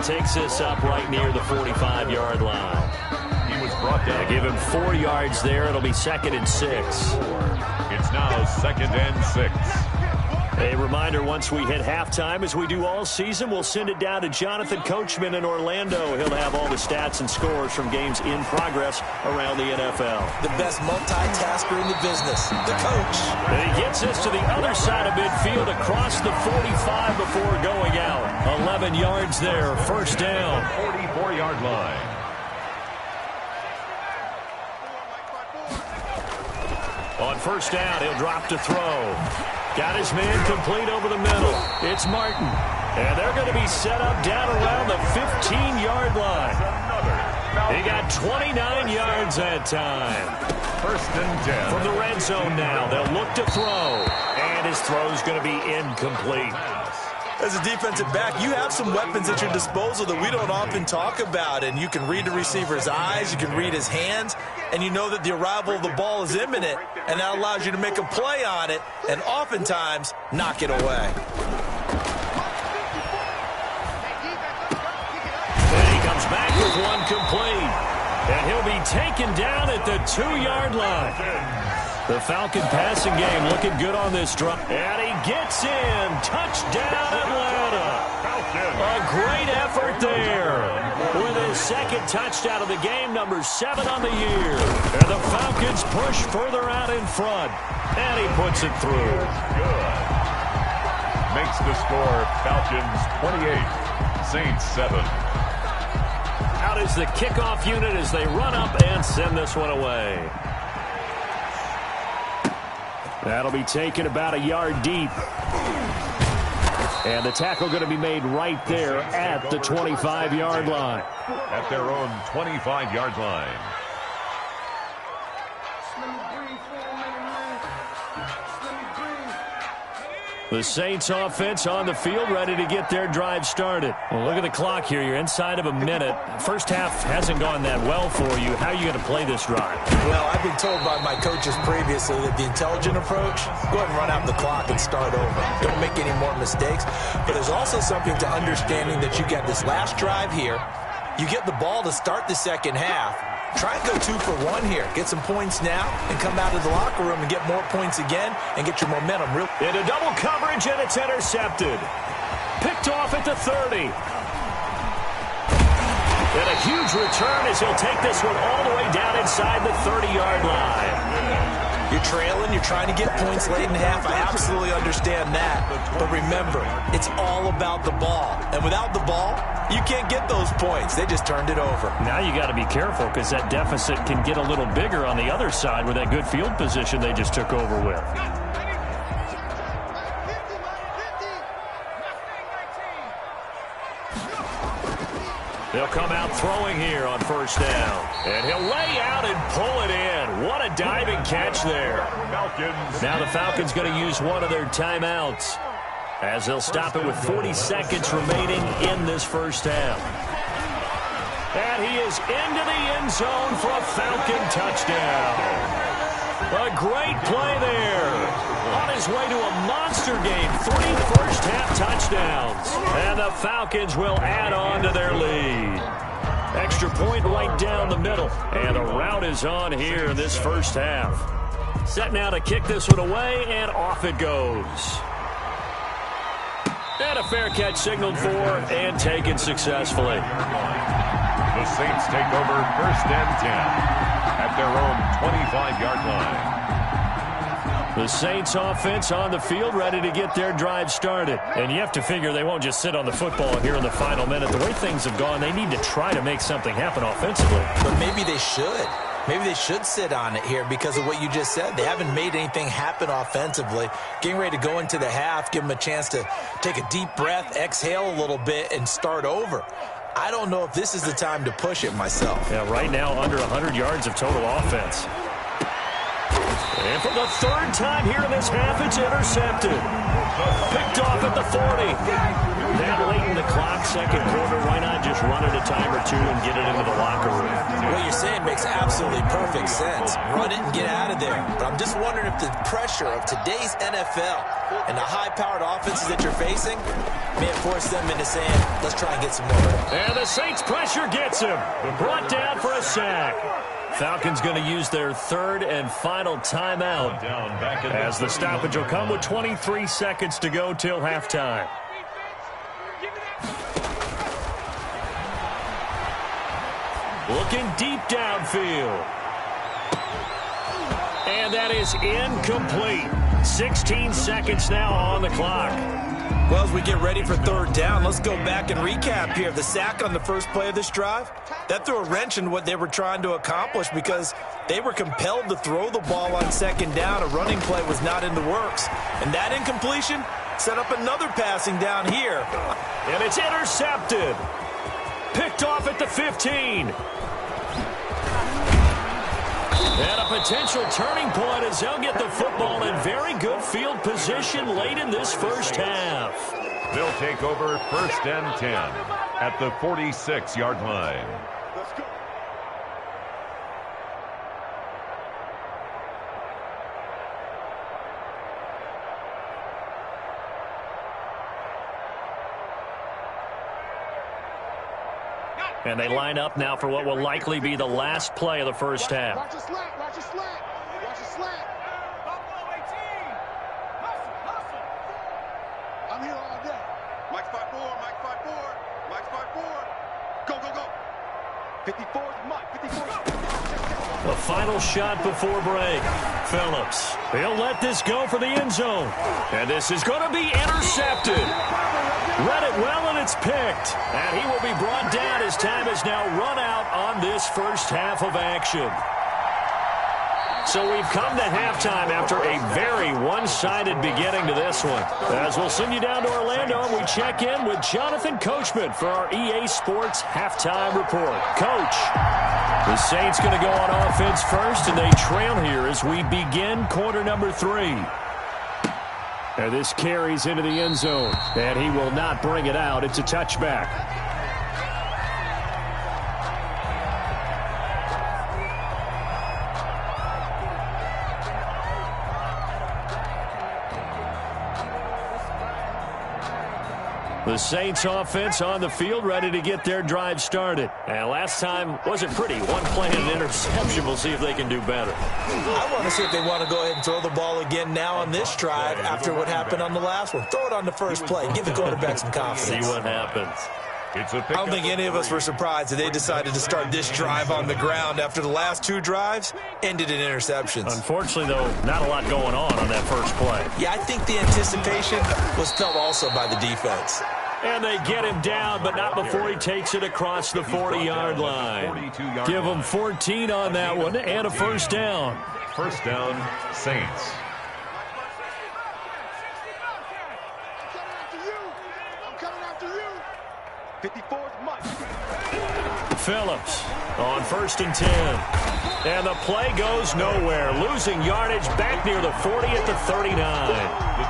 takes this up right near the 45-yard line. He was brought down. Give him 4 yards there. It'll be 2nd and 6. It's now 2nd and 6. A reminder, once we hit halftime, as we do all season, we'll send it down to Jonathan Coachman in Orlando. He'll have all the stats and scores from games in progress around the NFL. The best multitasker in the business, the coach. And he gets us to the other side of midfield across the 45 before going out. 11 yards there, first down. 44-yard line. On first down, he'll drop to throw. Got his man complete over the middle. It's Martin. And they're going to be set up down around the 15-yard line. He got 29 yards that time. 1st and 10. From the red zone now, they'll look to throw. And his throw's going to be incomplete. As a defensive back, you have some weapons at your disposal that we don't often talk about. And you can read the receiver's eyes, you can read his hands, and you know that the arrival of the ball is imminent, and that allows you to make a play on it and oftentimes knock it away. And he comes back with one complete. And he'll be taken down at the 2-yard line. The Falcon passing game looking good on this drive. And he gets in. Touchdown, Atlanta. A great effort there. With his 2nd touchdown of the game, number 7 on the year. And the Falcons push further out in front. And he puts it through. Good. Makes the score Falcons 28, Saints 7. Out is the kickoff unit as they run up and send this one away. That'll be taken about a yard deep. And the tackle going to be made right there at the 25-yard line. At their own 25-yard line. The Saints offense on the field, ready to get their drive started. Well, look at the clock here. You're inside of a minute. First half hasn't gone that well for you. How are you going to play this drive? Well, I've been told by my coaches previously that the intelligent approach, go ahead and run out the clock and start over. Don't make any more mistakes. But there's also something to understanding that you got this last drive here. You get the ball to start the second half. Try and go 2 for 1 here. Get some points now and come out of the locker room and get more points again and get your momentum real. Into double coverage, and it's intercepted. Picked off at the 30. And a huge return as he'll take this one all the way down inside the 30-yard line. You're trailing, you're trying to get points late in half. I absolutely understand that. But remember, it's all about the ball. And without the ball, you can't get those points. They just turned it over. Now you got to be careful because that deficit can get a little bigger on the other side with that good field position they just took over with. They'll come out throwing here on first down. And he'll lay out and pull it in. What a diving catch there. Now the Falcons going to use one of their timeouts as they'll stop it with 40 seconds remaining in this first half. And he is into the end zone for a Falcon touchdown. A great play there. On his way to a monster game, 3 first-half touchdowns. And the Falcons will add on to their lead. Extra point right down the middle. And the route is on here in this first half. Set now to kick this one away, and off it goes. And a fair catch signaled for and taken successfully. The Saints take over 1st and 10 at their own 25-yard line. The Saints offense on the field ready to get their drive started. And you have to figure they won't just sit on the football here in the final minute. The way things have gone, they need to try to make something happen offensively. But maybe they should. Maybe they should sit on it here because of what you just said. They haven't made anything happen offensively. Getting ready to go into the half, give them a chance to take a deep breath, exhale a little bit, and start over. I don't know if this is the time to push it myself. Yeah, right now under 100 yards of total offense. And for the 3rd time here in this half, it's intercepted. Picked off at the 40. That late in the clock, second quarter, why not just run it a time or two and get it into the locker room? What you're saying makes absolutely perfect sense. Run it and get out of there. But I'm just wondering if the pressure of today's NFL and the high-powered offenses that you're facing may have forced them into saying, let's try and get some more. And the Saints pressure gets him. Brought down for a sack. Falcons going to use their third and final timeout as the stoppage will come with 23 seconds to go till halftime. Looking deep downfield. And that is incomplete. 16 seconds now on the clock. Well, as we get ready for third down, let's go back and recap here. The sack on the first play of this drive, that threw a wrench in what they were trying to accomplish because they were compelled to throw the ball on second down. A running play was not in the works. And that incompletion set up another passing down here. And it's intercepted. Picked off at the 15. And a potential turning point as they'll get the football in very good field position late in this first half. They'll take over first and 10 at the 46-yard line. Let's go. And they line up now for what will likely be the last play of the first half. Watch a slant, watch a slant, watch a slant. Buffalo 18. Hustle. I'm here all day. Mike 5-4, Mike 5-4, Mike 5-4. Go. 54 is Mike, 54. The final shot before break. Phillips. He'll let this go for the end zone. And this is going to be intercepted. Read it well, and it's picked. And he will be brought down as time is now run out on this first half of action. So we've come to halftime after a very one-sided beginning to this one. As we'll send you down to Orlando, and we check in with Jonathan Coachman for our EA Sports Halftime Report. Coach, the Saints going to go on offense first, and they trail here as we begin quarter number 3. And this carries into the end zone, and he will not bring it out. It's a touchback. The Saints offense on the field ready to get their drive started. And last time wasn't pretty. One play and an interception. We'll see if they can do better. I want to see if they want to go ahead and throw the ball again now on this drive after what happened on the last one. Throw it on the first play. Give the quarterback some confidence. See what happens. I don't think any of us were surprised that they decided to start this drive on the ground after the last 2 drives ended in interceptions. Unfortunately, though, not a lot going on that first play. Yeah, I think the anticipation was felt also by the defense. And they get him down, but not before he takes it across the 40-yard line. Give him 14 on that one and a first down. First down, Saints. I'm coming after you. 54 is Mike. Phillips on first and 10. And the play goes nowhere. Losing yardage back near the 40 at the 39.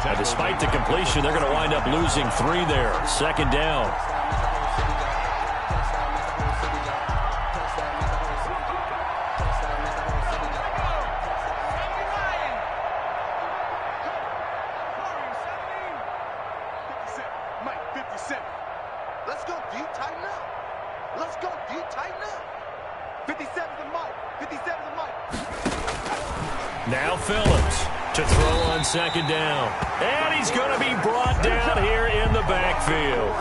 And despite the completion, they're going to wind up losing 3 there. Second down. Mike, 57. Let's go deep, tighten up. Let's go deep, tighten up. 57 to Mike. 57 to Mike. Now Phillips to throw on second down. And he's going to be brought down here in the backfield.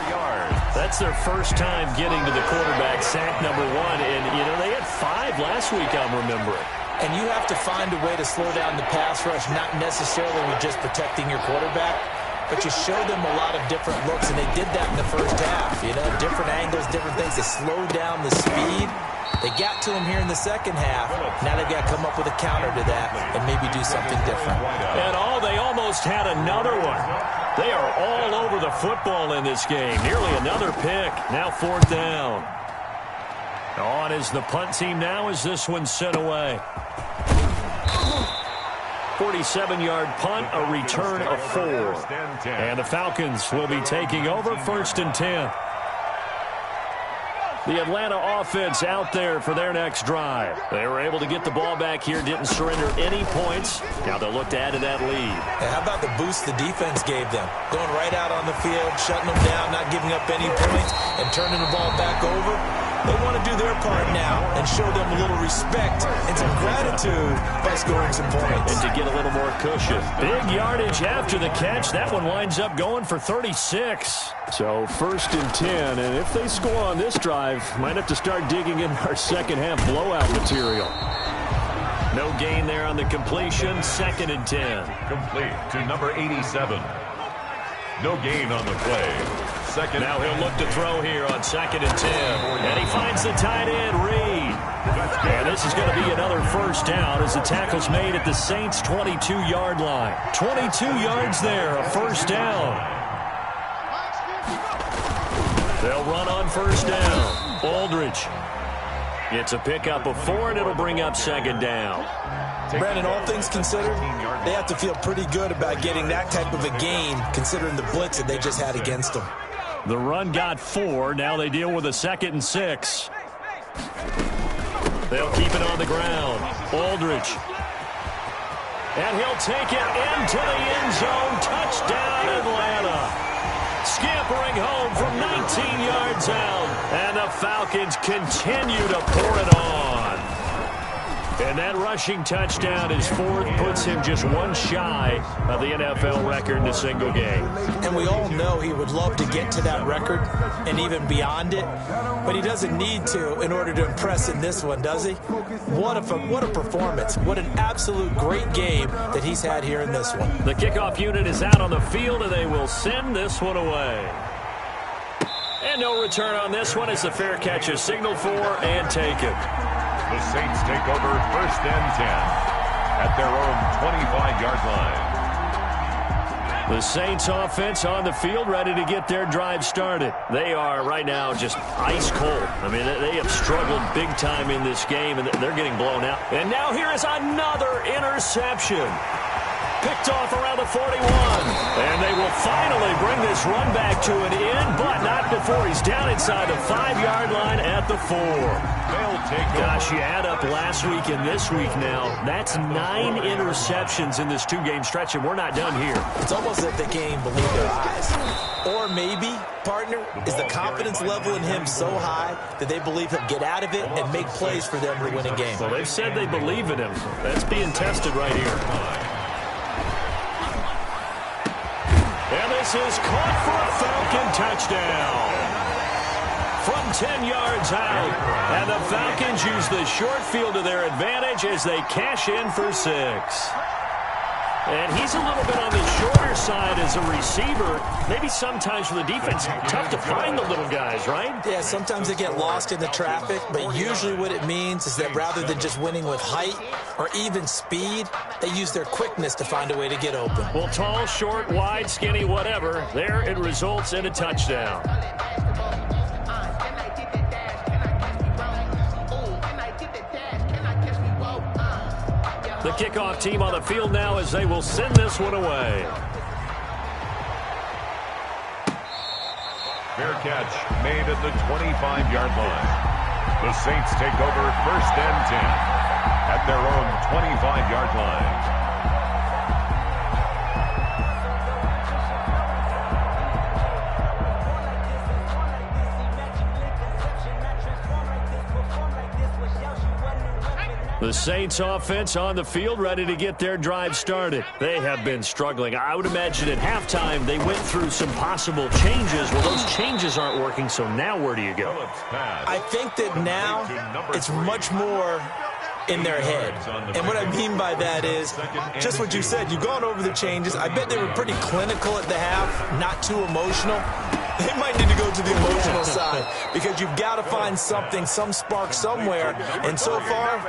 That's their first time getting to the quarterback, sack number 1. And, you know, they had 5 last week, I'm remembering. And you have to find a way to slow down the pass rush, not necessarily with just protecting your quarterback, but you show them a lot of different looks, and they did that in the first half. You know, different angles, different things to slow down the speed. They got to him here in the second half. Now they've got to come up with a counter to that and maybe do something different. And they almost had another one. They are all over the football in this game. Nearly another pick. Now fourth down. On is the punt team now as this one's sent away. 47-yard punt, a return of 4. And the Falcons will be taking over first and 10. The Atlanta offense out there for their next drive. They were able to get the ball back here, didn't surrender any points. Now they'll look to add to that lead. Hey, how about the boost the defense gave them? Going right out on the field, shutting them down, not giving up any points, and turning the ball back over. They want to do their part now and show them a little respect and some gratitude by scoring some points. And to get a little more cushion. Big yardage after the catch. That one winds up going for 36. So 1st and 10, and if they score on this drive, might have to start digging in our second half blowout material. No gain there on the completion. 2nd and 10. Complete to number 87. No gain on the play. Second. Now he'll look to throw here on 2nd and 10. And he finds the tight end, Reed. And this is going to be another first down as the tackle's made at the Saints' 22-yard line. 22 yards there, a first down. They'll run on first down. Aldridge. It's a pickup of 4, and it'll bring up 2nd down. Brandon, all things considered, they have to feel pretty good about getting that type of a gain, considering the blitz that they just had against them. The run got 4. Now they deal with a 2nd and 6. They'll keep it on the ground. Aldridge. And he'll take it into the end zone. Touchdown, Atlanta. Scampering home from 19 yards out. And the Falcons continue to pour it on. And that rushing touchdown is 4th, puts him just 1 shy of the NFL record in a single game. And we all know he would love to get to that record and even beyond it, but he doesn't need to in order to impress in this one, does he? What a performance. What an absolute great game that he's had here in this one. The kickoff unit is out on the field, and they will send this one away. And no return on this one as the fair catch is signaled for and taken. The Saints take over 1st and 10 at their own 25-yard line. The Saints offense on the field, ready to get their drive started. They are right now just ice cold. I mean, they have struggled big time in this game, and they're getting blown out. And now here is another interception. Picked off around the 41. And they will finally bring this run back to an end, but not before he's down inside the 5-yard line at the 4. Gosh, you add up last week and this week now. That's 9 interceptions in this 2-game stretch, and we're not done here. It's almost as if they can't even believe their eyes. Or maybe, partner, is the confidence level in him so high that they believe he'll get out of it and make plays for them to win a game. Well, they've said they believe in him. That's being tested right here. And this is caught for a Falcon touchdown. From 10 yards out. And the Falcons use the short field to their advantage as they cash in for 6. And he's a little bit on the shorter side as a receiver. Maybe sometimes for the defense, tough to find the little guys, right? Yeah, sometimes they get lost in the traffic, but usually what it means is that rather than just winning with height or even speed, they use their quickness to find a way to get open. Well, tall, short, wide, skinny, whatever, there it results in a touchdown. The kickoff team on the field now as they will send this one away. Fair catch made at the 25-yard line. The Saints take over 1st and 10 at their own 25-yard line. The Saints offense on the field ready to get their drive started. They have been struggling. I would imagine at halftime they went through some possible changes. Well, those changes aren't working, so now where do you go? I think that now it's much more in their head. And what I mean by that is just what you said. You've gone over the changes. I bet they were pretty clinical at the half, not too emotional. They might need to go to the emotional side because you've got to find something, some spark somewhere. And so far,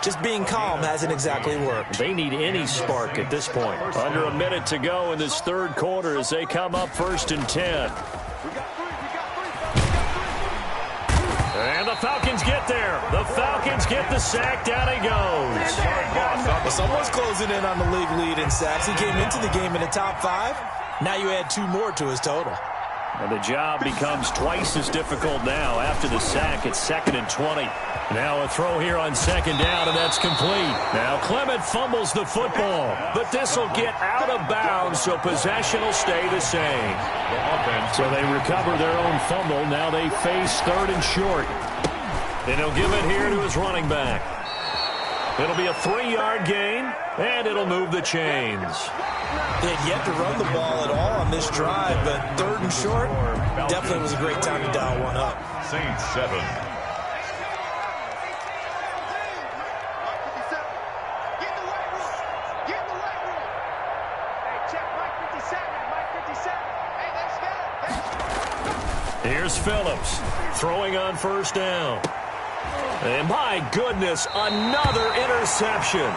just being calm hasn't exactly worked. They need any spark at this point. Under a minute to go in this 3rd quarter as they come up 1st and 10. And the Falcons get there. The Falcons get the sack. Down he goes. Well, someone's closing in on the league lead in sacks. He came into the game in the top 5. Now you add 2 more to his total. And the job becomes twice as difficult now after the sack. It's 2nd and 20. Now a throw here on 2nd down, and that's complete. Now Clement fumbles the football, but this will get out of bounds, so possession will stay the same. So they recover their own fumble. Now they face 3rd and short. And he'll give it here to his running back. It'll be a 3-yard gain, and it'll move the chains. They had yet to run the ball at all on this drive, but 3rd and short definitely was a great time to dial one up. Saints 7. Here's Phillips throwing on 1st down. And my goodness, another interception.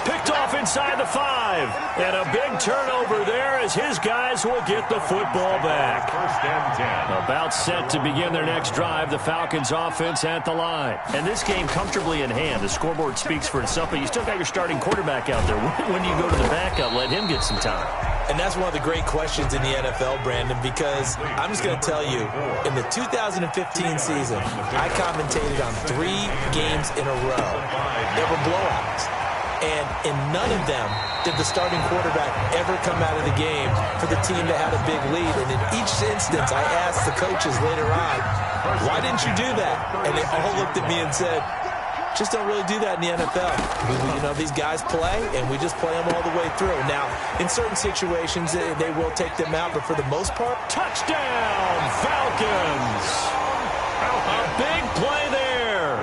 Picked off inside the 5. And a big turnover there as his guys will get the football back. 1st and 10. About set to begin their next drive, the Falcons offense at the line. And this game comfortably in hand. The scoreboard speaks for itself, but you still got your starting quarterback out there. When do you go to the backup, let him get some time? And that's one of the great questions in the NFL, Brandon, because I'm just going to tell you, in the 2015 season, I commentated on 3 games in a row. There were blowouts. And in none of them did the starting quarterback ever come out of the game for the team that had a big lead. And in each instance, I asked the coaches later on, why didn't you do that? And they all looked at me and said, just don't really do that in the NFL. You know, these guys play, and we just play them all the way through. Now, in certain situations, they will take them out, but for the most part, touchdown, Falcons! A big play there.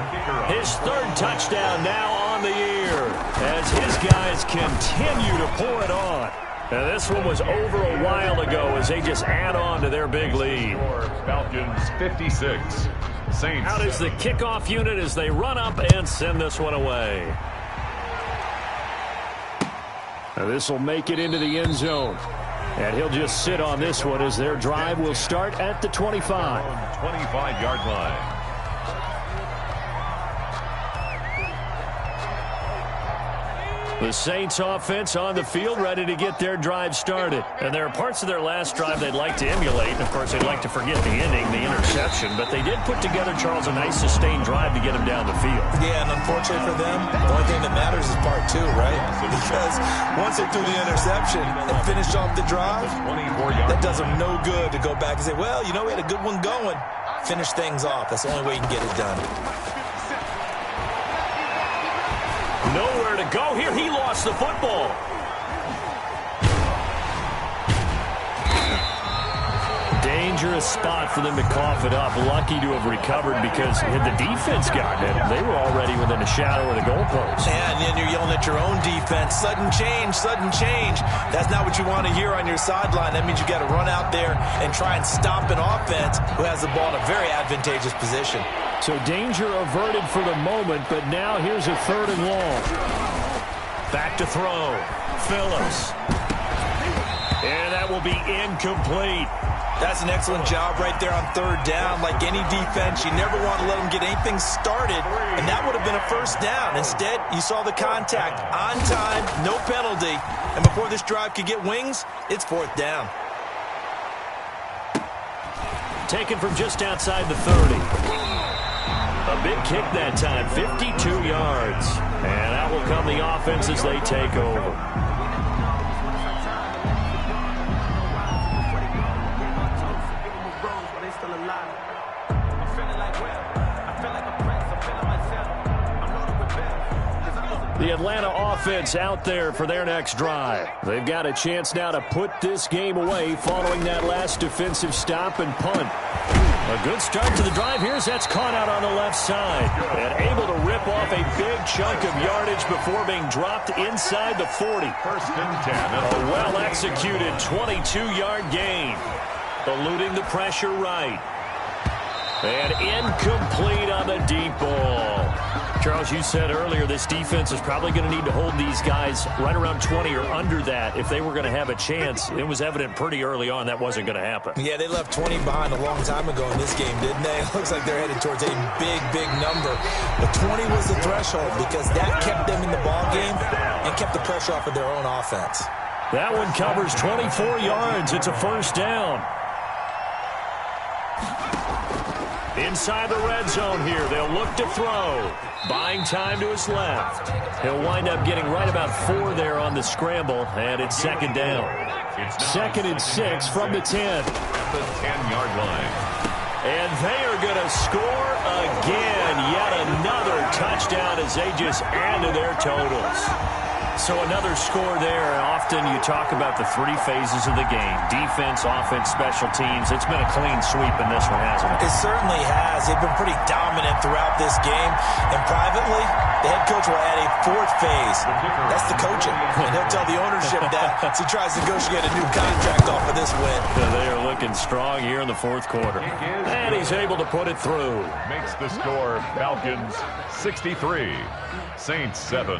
His 3rd touchdown now on the year as his guys continue to pour it on. Now, this one was over a while ago as they just add on to their big lead. Falcons 56. Saints. Out is the kickoff unit as they run up and send this one away. Now this will make it into the end zone. And he'll just sit on this one as their drive will start at the 25. 25-yard line. The Saints offense on the field ready to get their drive started. And there are parts of their last drive they'd like to emulate. And, of course, they'd like to forget the ending, the interception. But they did put together, Charles, a nice sustained drive to get them down the field. Yeah, and unfortunately for them, the only thing that matters is part 2, right? Because once they threw the interception and finished off the drive, that does them no good to go back and say, well, you know, we had a good one going. Finish things off. That's the only way you can get it done. Nowhere to go here. He lost the football. Dangerous spot for them to cough it up. Lucky to have recovered because had the defense gotten it, they were already within a shadow of the goalpost. Yeah, and then you're yelling at your own defense. Sudden change, sudden change. That's not what you want to hear on your sideline. That means you got to run out there and try and stop an offense who has the ball in a very advantageous position. So danger averted for the moment, but now here's a 3rd and long. Back to throw. Phillips. And that will be incomplete. That's an excellent job right there on 3rd down. Like any defense, you never want to let them get anything started, and that would have been a 1st down. Instead, you saw the contact on time, no penalty, and before this drive could get wings, it's 4th down. Taken from just outside the 30. A big kick that time, 52 yards. And out will come the offense as they take over. The Atlanta offense out there for their next drive. They've got a chance now to put this game away following that last defensive stop and punt. A good start to the drive here as that's caught out on the left side. And able to rip off a big chunk of yardage before being dropped inside the 40. 1st and 10. A well-executed 22-yard gain. Eluding the pressure right. And incomplete on the deep ball. Charles, you said earlier this defense is probably going to need to hold these guys right around 20 or under that if they were going to have a chance. It was evident pretty early on that wasn't going to happen. Yeah, they left 20 behind a long time ago in this game, didn't they? It looks like they're headed towards a big, big number. But 20 was the threshold because that kept them in the ball game and kept the pressure off of their own offense. That one covers 24 yards. It's a 1st down. Inside the red zone here. They'll look to throw. Buying time to his left. He'll wind up getting right about 4 there on the scramble, and it's second down. Second and 6 from the 10. The 10-yard line. And they are going to score again. Yet another touchdown as they just add to their totals. So another score there. Often you talk about the 3 phases of the game. Defense, offense, special teams. It's been a clean sweep in this one, hasn't it? It certainly has. They've been pretty dominant throughout this game. And privately, the head coach will add a 4th phase. That's the coaching. And he'll tell the ownership that as he tries to negotiate a new contract off of this win. They are looking strong here in the 4th quarter. And he's able to put it through. Makes the score Falcons 63, Saints 7.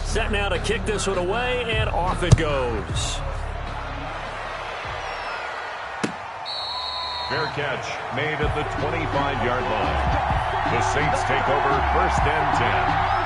Set now to kick this one away, and off it goes. Fair catch made at the 25-yard line. The Saints take over 1st and 10.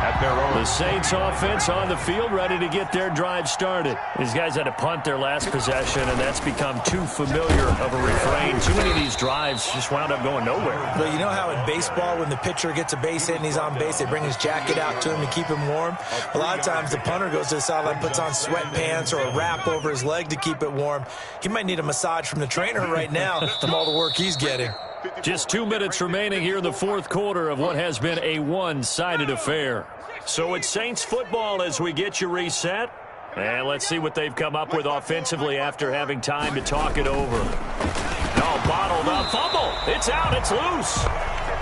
At their own. The Saints offense on the field, ready to get their drive started. These guys had to punt their last possession, and that's become too familiar of a refrain. Too many of these drives just wound up going nowhere. But you know how in baseball, when the pitcher gets a base hit and he's on base, they bring his jacket out to him to keep him warm? A lot of times the punter goes to the sideline, puts on sweatpants or a wrap over his leg to keep it warm. He might need a massage from the trainer right now from all the work he's getting. Just 2 minutes remaining here in the 4th quarter of what has been a one-sided affair. So it's Saints football as we get you reset. And let's see what they've come up with offensively after having time to talk it over. No, bottled up. Fumble. It's out. It's loose.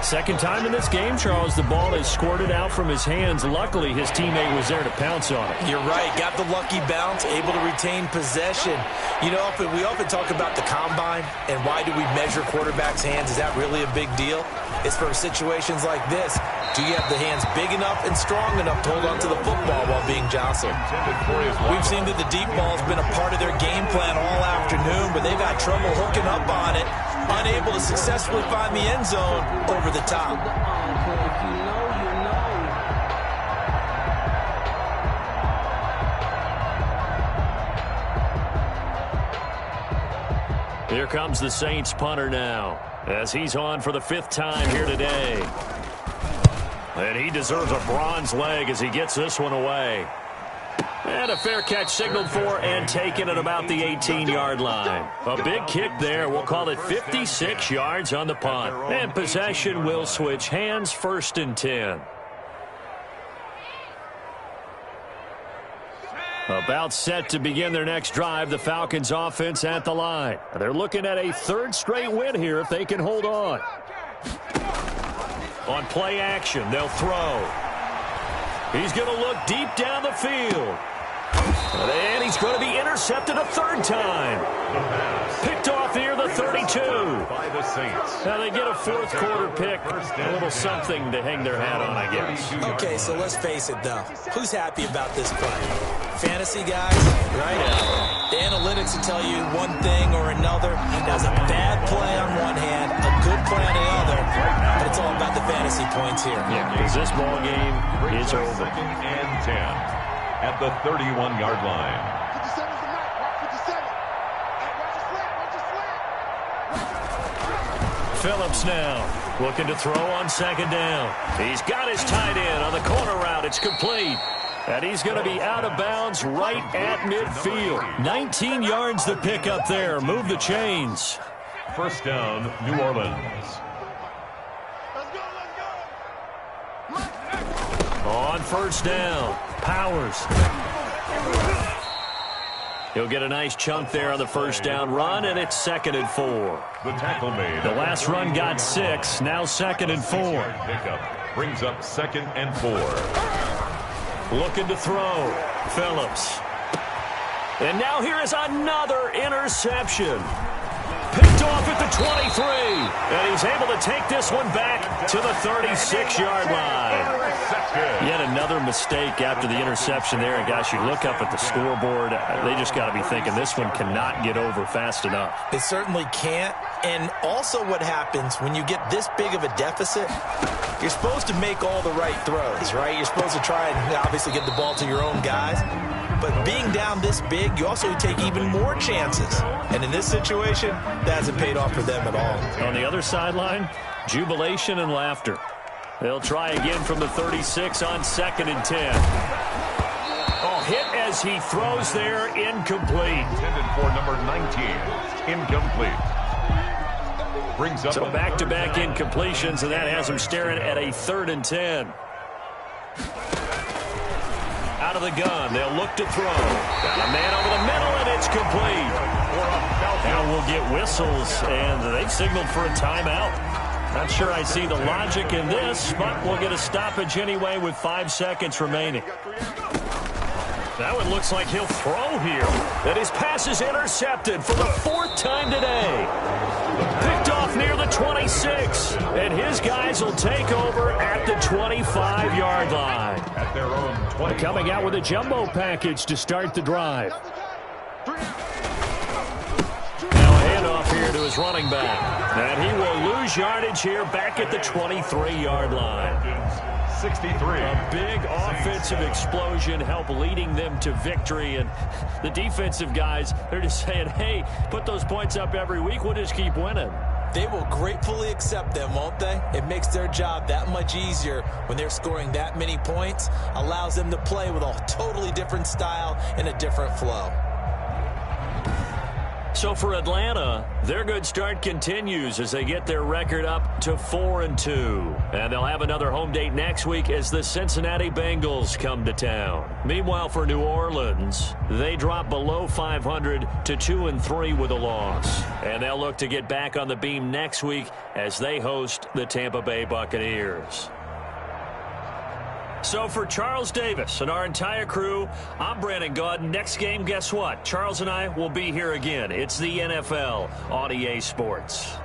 Second time in this game, Charles, the ball is squirted out from his hands. Luckily, his teammate was there to pounce on it. You're right. Got the lucky bounce, able to retain possession. You know, we often talk about the combine and why do we measure quarterbacks' hands. Is that really a big deal? It's for situations like this. Do you have the hands big enough and strong enough to hold on to the football while being jostled? We've seen that the deep ball has been a part of their game plan all afternoon, but they've had trouble hooking up on it, unable to successfully find the end zone over the top. Here comes the Saints punter now, as he's on for the 5th time here today. And he deserves a bronze leg as he gets this one away. And a fair catch signaled for and taken at about the 18-yard line. A big kick there. We'll call it 56 yards on the punt. And possession will switch hands, 1st and 10. About set to begin their next drive, the Falcons offense at the line. They're looking at a 3rd straight win here if they can hold on. On play action, they'll throw. He's going to look deep down the field. And he's going to be intercepted a 3rd time. Picked off near the 32. By the Saints. Now they get a 4th quarter pick. A little something to hang their hat on, I guess. Okay, so let's face it, though. Who's happy about this play? Fantasy guys, right? The analytics will tell you one thing or another. There's a bad play on one hand, a good play on the other, but it's all about the fantasy points here. Yeah, because this ball game is over. 2nd and 10 at the 31-yard line. 57's the mark. Watch 57. Hey, watch your slant. Phillips now looking to throw on 2nd down. He's got his tight end on the corner route. It's complete. And he's going to be out of bounds right at midfield. 19 yards to pick up there. Move the chains. 1st down, New Orleans. On 1st down, Powers. He'll get a nice chunk there on the 1st down run, and it's 2nd and 4. The tackle made. The last run got 6, now 2nd and 4. Pickup brings up 2nd and 4. Looking to throw, Phillips. And now here is another interception. Picked off at the 23. And he's able to take this one back to the 36-yard line. Yet another mistake after the interception there. And, gosh, you look up at the scoreboard, they just got to be thinking this one cannot get over fast enough. It certainly can't. And also what happens when you get this big of a deficit, You're supposed to make all the right throws, right? You're supposed to try and obviously get the ball to your own guys. But being down this big, you also take even more chances. And in this situation, that hasn't paid off for them at all. On the other sideline, jubilation and laughter. They'll try again from the 36 on 2nd and 10. Oh, hit as he throws there, incomplete. Intended for number 19, incomplete. Brings up so back-to-back incompletions, and that has him staring at a 3rd and 10. Out of the gun, they'll look to throw. Got a man over the middle, and it's complete. Now we'll get whistles, and they signaled for a timeout. Not sure I see the logic in this, but we'll get a stoppage anyway with 5 seconds remaining. That one looks like he'll throw here. And his pass is intercepted for the 4th time today. Picked off near the 26. And his guys will take over at the 25-yard line. At their own 20. Coming out with a jumbo package to start the drive. Now a handoff here to his running back. And he will lose yardage here back at the 23-yard line. 63. A big offensive explosion help leading them to victory. And the defensive guys, they're just saying, hey, put those points up every week. We'll just keep winning. They will gratefully accept them, won't they? It makes their job that much easier when they're scoring that many points. Allows them to play with a totally different style and a different flow. So for Atlanta, their good start continues as they get their record up to 4-2. And they'll have another home date next week as the Cincinnati Bengals come to town. Meanwhile, for New Orleans, they drop below 500 to 2-3 with a loss. And they'll look to get back on the beam next week as they host the Tampa Bay Buccaneers. So for Charles Davis and our entire crew, I'm Brandon Gaudin. Next game, guess what? Charles and I will be here again. It's the NFL on EA Sports.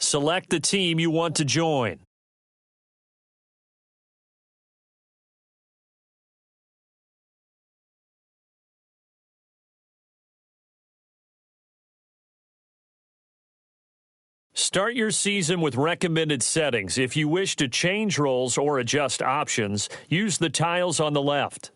Select the team you want to join. Start your season with recommended settings. If you wish to change roles or adjust options, use the tiles on the left.